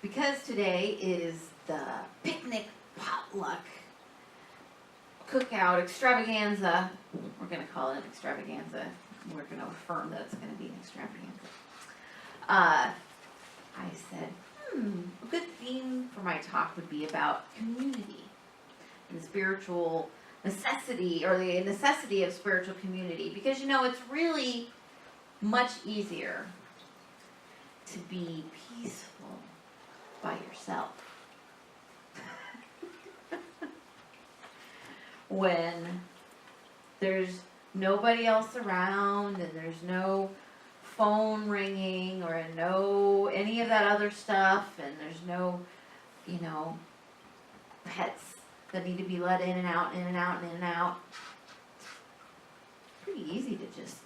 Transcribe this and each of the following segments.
because today is the picnic potluck cookout extravaganza, we're going to call it an extravaganza. We're going to affirm that it's going to be an extravaganza. I said, a good theme for my talk would be about community and the spiritual necessity, or the necessity of spiritual community. Because, it's really much easier to be peaceful by yourself when there's nobody else around and there's no phone ringing or no any of that other stuff, and there's no, pets that need to be let in and out, in and out, in and out. It's pretty easy to just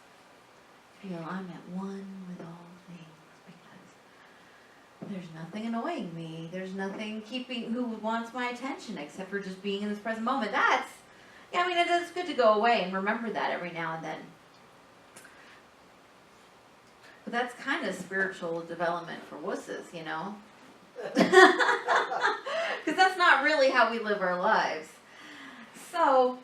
feel I'm at one with all things because there's nothing annoying me. There's nothing who wants my attention except for just being in this present moment. It's good to go away and remember that every now and then. But that's kind of spiritual development for wusses, Because that's not really how we live our lives. So,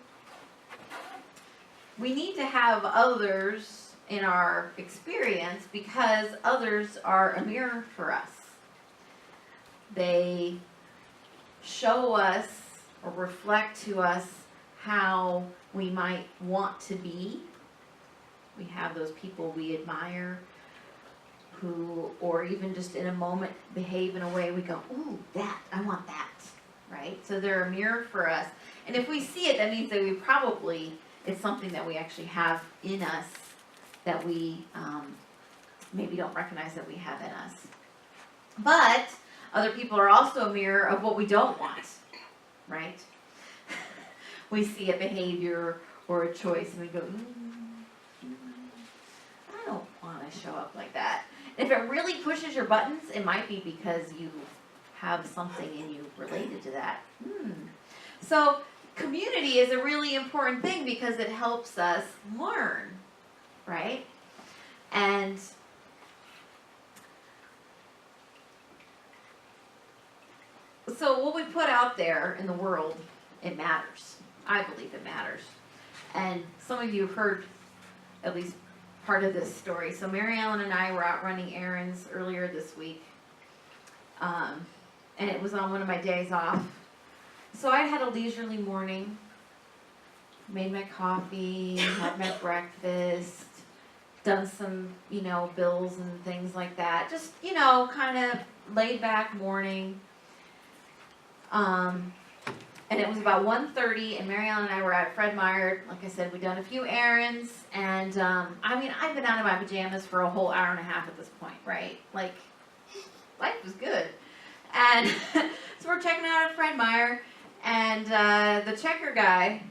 we need to have others in our experience because others are a mirror for us. They show us or reflect to us how we might want to be. We have those people we admire who, or even just in a moment, behave in a way we go, ooh, I want that, right? So they're a mirror for us. And if we see it, that means that it's something that we actually have in us that we maybe don't recognize that we have in us. But other people are also a mirror of what we don't want, right? We see a behavior or a choice and we go, I don't want to show up like that. If it really pushes your buttons, it might be because you have something in you related to that. So community is a really important thing because it helps us learn, right? And so what we put out there in the world, it matters. I believe it matters. And some of you have heard at least part of this story. So Mary Ellen and I were out running errands earlier this week. And it was on one of my days off. So I had a leisurely morning. Made my coffee, had my breakfast, done some, bills and things like that. Just, kind of laid back morning. And it was about 1:30, and Mary Ellen and I were at Fred Meyer. Like I said, we'd done a few errands, and I've been out of my pajamas for a whole hour and a half at this point, right? Like, life was good. And so we're checking out at Fred Meyer, and the checker guy,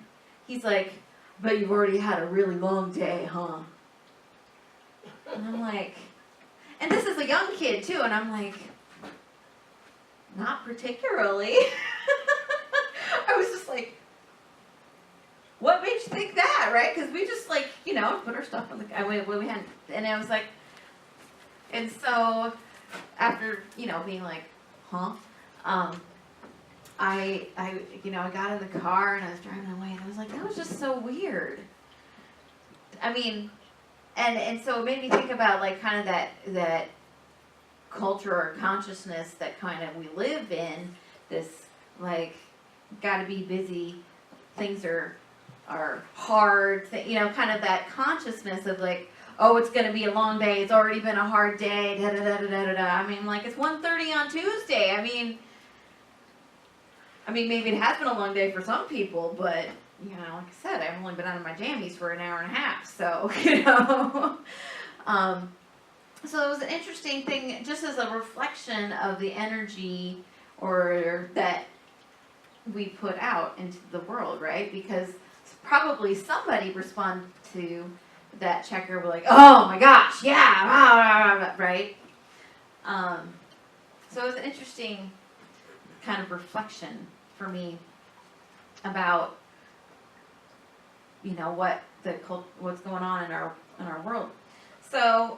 he's like, "Bet you've already had a really long day, huh?" And I'm like, and this is a young kid too, and I'm like, not particularly. I was just like, what made you think that, right? Because we just put our stuff on the, we hadn't, and I was like, and so after, being like, huh? I got in the car and I was driving away and I was like, that was just so weird. And so it made me think about kind of that culture or consciousness that kind of we live in, this got to be busy, things are hard, kind of that consciousness of oh, it's going to be a long day, it's already been a hard day, da da da da da da. It's 1:30 on Tuesday. Maybe it has been a long day for some people, but like I said, I've only been out of my jammies for an hour and a half, so so it was an interesting thing, just as a reflection of the energy or that we put out into the world, right? Because probably somebody responded to that checker with oh my gosh, yeah, right? So it was an interesting kind of reflection for me about what's going on in our world. So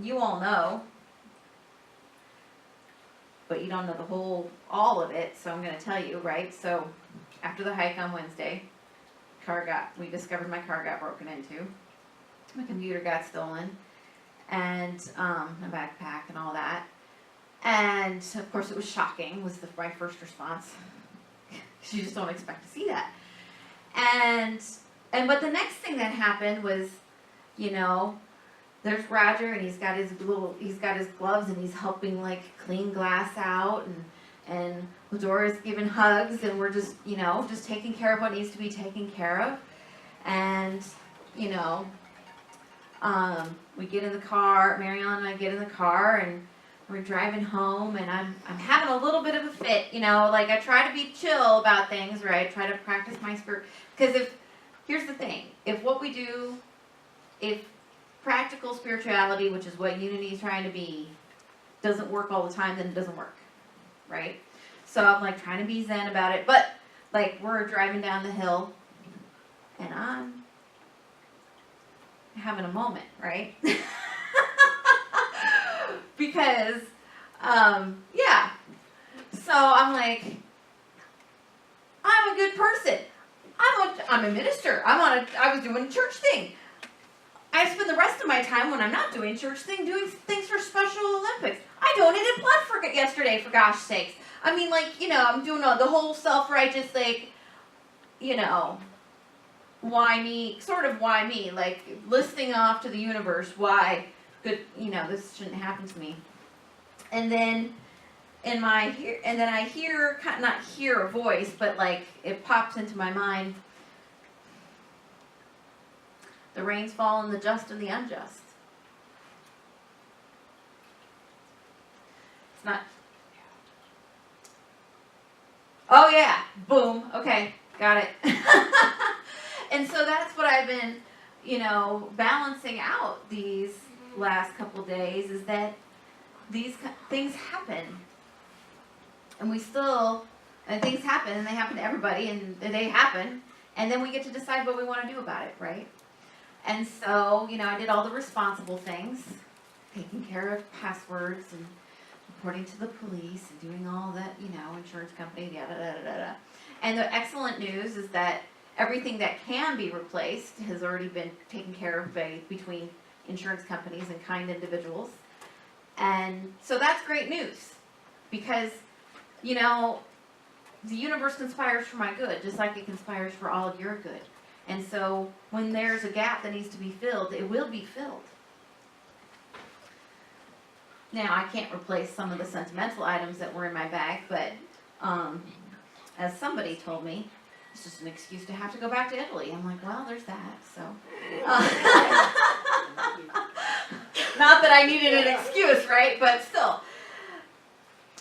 you all know but you don't know all of it, so I'm going to tell you, right? So after the hike on Wednesday, we discovered my car got broken into, my computer got stolen, and my backpack and all that. And of course it was shocking, was my first response. You just don't expect to see that. But the next thing that happened was, there's Roger, and he's got his gloves, and he's helping like clean glass out, and Ladora's giving hugs, and we're just, just taking care of what needs to be taken care of. And, we get in the car, Marianne and I get in the car, and we're driving home, and I'm having a little bit of a fit, like I try to be chill about things, right? I try to practice my spirit, because here's the thing, if practical spirituality, which is what Unity is trying to be, doesn't work all the time, then it doesn't work, right? So I'm like trying to be zen about it, but like we're driving down the hill, and I'm having a moment, right? Because, yeah. So I'm like, I'm a good person. I'm a minister. I was doing a church thing. I spend the rest of my time when I'm not doing church thing doing things for Special Olympics. I donated blood yesterday, for gosh sakes. I mean, like, I'm doing the whole self-righteous, like, why me, like listing off to the universe why this shouldn't happen to me. And then I hear, not hear a voice, but like it pops into my mind. The rains fall on the just and the unjust. It's not. Oh yeah, boom. Okay, got it. And so that's what I've been, balancing out these last couple days, is that these things happen. And things happen, and they happen to everybody, and they happen. And then we get to decide what we want to do about it, right? And so, I did all the responsible things, taking care of passwords and reporting to the police and doing all that, insurance company, yada, yada, yada. And the excellent news is that everything that can be replaced has already been taken care of between insurance companies and kind individuals. And so that's great news, because, the universe conspires for my good, just like it conspires for all of your good. And so when there's a gap that needs to be filled, it will be filled. Now, I can't replace some of the sentimental items that were in my bag, but as somebody told me, it's just an excuse to have to go back to Italy. I'm like, well, there's that, so. Not that I needed an excuse, right? But still.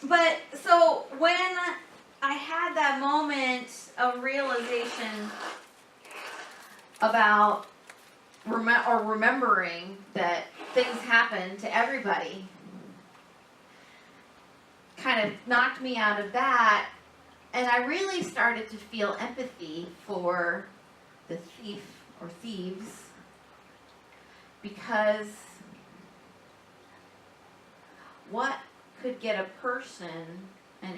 But, so, when I had that moment of realization about remembering that things happen to everybody, kind of knocked me out of that. And I really started to feel empathy for the thief or thieves, because what could get a person, and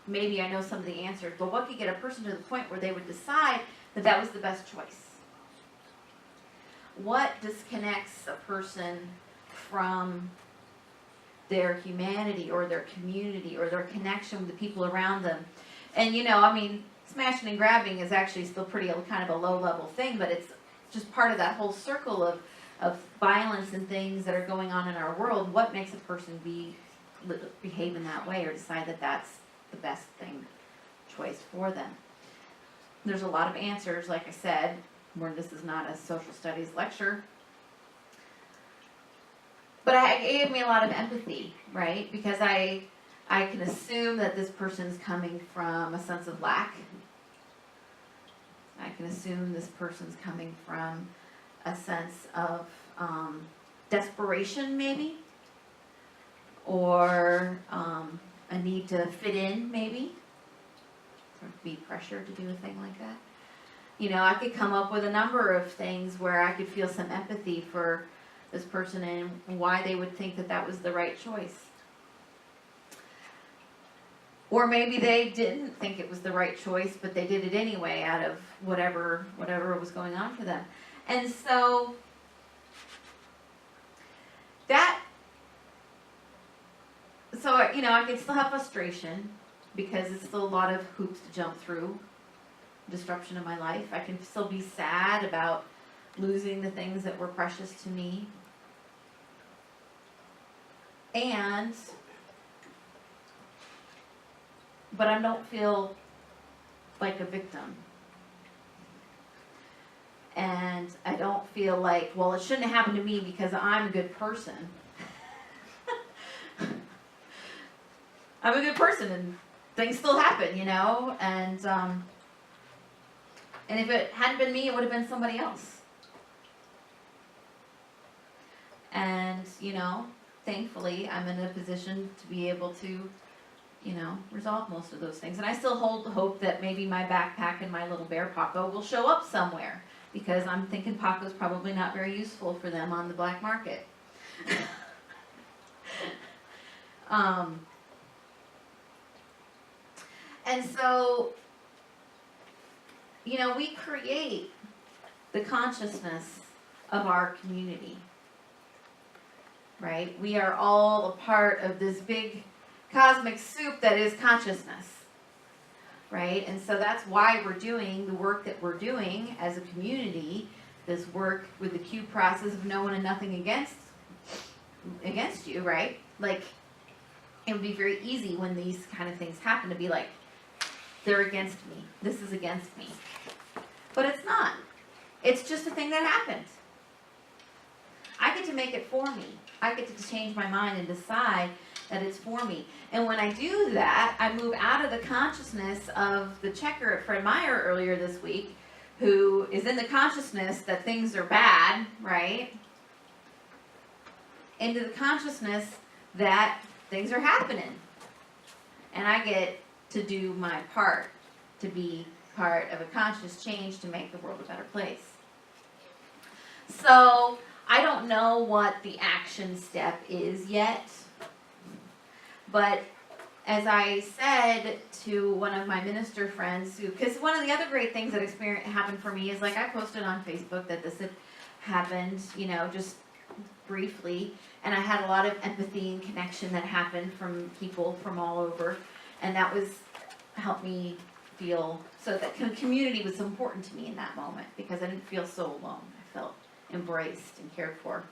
maybe I know some of the answers, but what could get a person to the point where they would decide that that was the best choice? What disconnects a person from their humanity or their community or their connection with the people around them? And smashing and grabbing is actually still pretty kind of a low level thing, but it's just part of that whole circle of violence and things that are going on in our world. What makes a person behave in that way or decide that that's the best choice for them? There's a lot of answers, like I said, where this is not a social studies lecture. But it gave me a lot of empathy, right? Because I can assume that this person's coming from a sense of lack. I can assume this person's coming from a sense of desperation, maybe. Or a need to fit in, maybe. Or be pressured to do a thing like that. I could come up with a number of things where I could feel some empathy for this person and why they would think that that was the right choice. Or maybe they didn't think it was the right choice, but they did it anyway out of whatever was going on for them. And so I can still have frustration because it's still a lot of hoops to jump through, disruption of my life. I can still be sad about losing the things that were precious to me. But I don't feel like a victim. And I don't feel like, well, it shouldn't have happened to me because I'm a good person. I'm a good person and things still happen, and if it hadn't been me, it would have been somebody else. And, thankfully, I'm in a position to be able to, resolve most of those things. And I still hold hope that maybe my backpack and my little bear Paco will show up somewhere, because I'm thinking Paco's probably not very useful for them on the black market. And so, we create the consciousness of our community, right? We are all a part of this big cosmic soup that is consciousness, right? And so that's why we're doing the work that we're doing as a community, this work with the Q process of no one and nothing against you, right? Like, it would be very easy when these kind of things happen to be like, they're against me. This is against me. But it's not. It's just a thing that happened. I get to make it for me. I get to change my mind and decide that it's for me. And when I do that, I move out of the consciousness of the checker at Fred Meyer earlier this week, who is in the consciousness that things are bad, right? Into the consciousness that things are happening. And I get to do my part, to be part of a conscious change to make the world a better place. So, I don't know what the action step is yet, but as I said to one of my minister friends, because one of the other great things that happened for me is, like, I posted on Facebook that this had happened, just briefly, and I had a lot of empathy and connection that happened from people from all over. And that helped me feel, so that community was so important to me in that moment, because I didn't feel so alone. I felt embraced and cared for.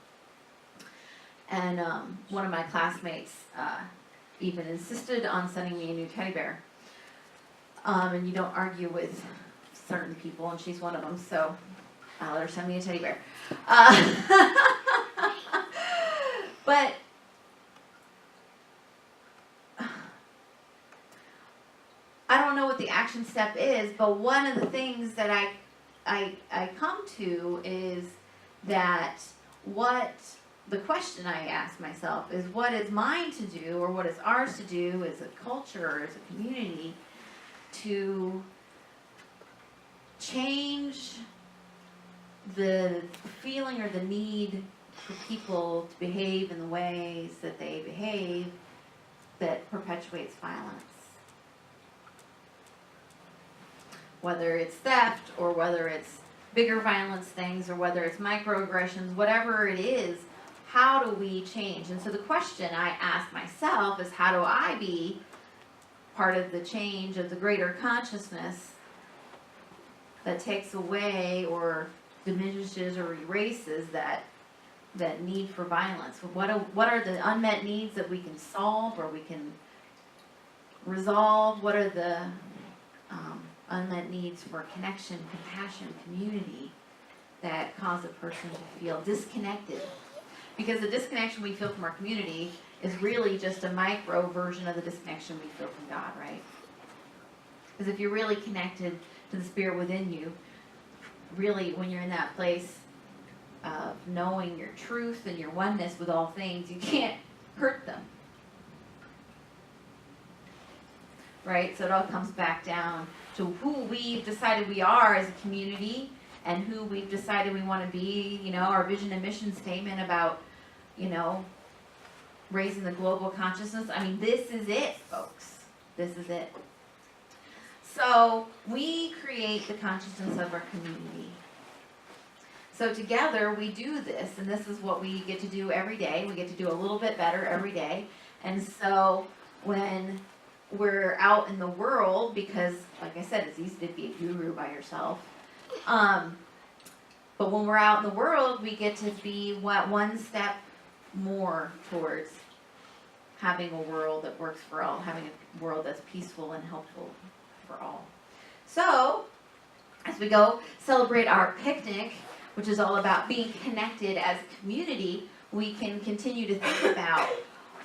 And one of my classmates even insisted on sending me a new teddy bear. And you don't argue with certain people, and she's one of them, so I let her send me a teddy bear. But I don't know what the action step is, but one of the things that I come to is that the question I ask myself is, what is mine to do, or what is ours to do as a culture or as a community to change the feeling or the need for people to behave in the ways that they behave that perpetuates violence. Whether it's theft, or whether it's bigger violence things, or whether it's microaggressions, whatever it is, how do we change? And so the question I ask myself is, how do I be part of the change of the greater consciousness that takes away or diminishes or erases that need for violence? What are the unmet needs that we can solve or we can resolve? What are the unmet needs for connection, compassion, community that cause a person to feel disconnected? Because the disconnection we feel from our community is really just a micro version of the disconnection we feel from God, right? Because if you're really connected to the Spirit within you, really when you're in that place of knowing your truth and your oneness with all things, you can't hurt them. Right? So it all comes back down to who we've decided we are as a community and who we've decided we want to be, our vision and mission statement about, raising the global consciousness. I mean, this is it, folks. This is it. So we create the consciousness of our community. So together we do this, and this is what we get to do every day. We get to do a little bit better every day. And so when we're out in the world, because like I said, it's easy to be a guru by yourself. But when we're out in the world, we get to be one step more towards having a world that works for all, having a world that's peaceful and helpful for all. So, as we go celebrate our picnic, which is all about being connected as a community, we can continue to think about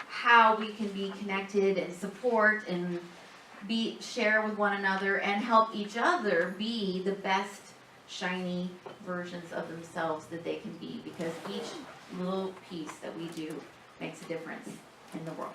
how we can be connected and support and share with one another and help each other be the best shiny versions of themselves that they can be, because each little piece that we do makes a difference in the world.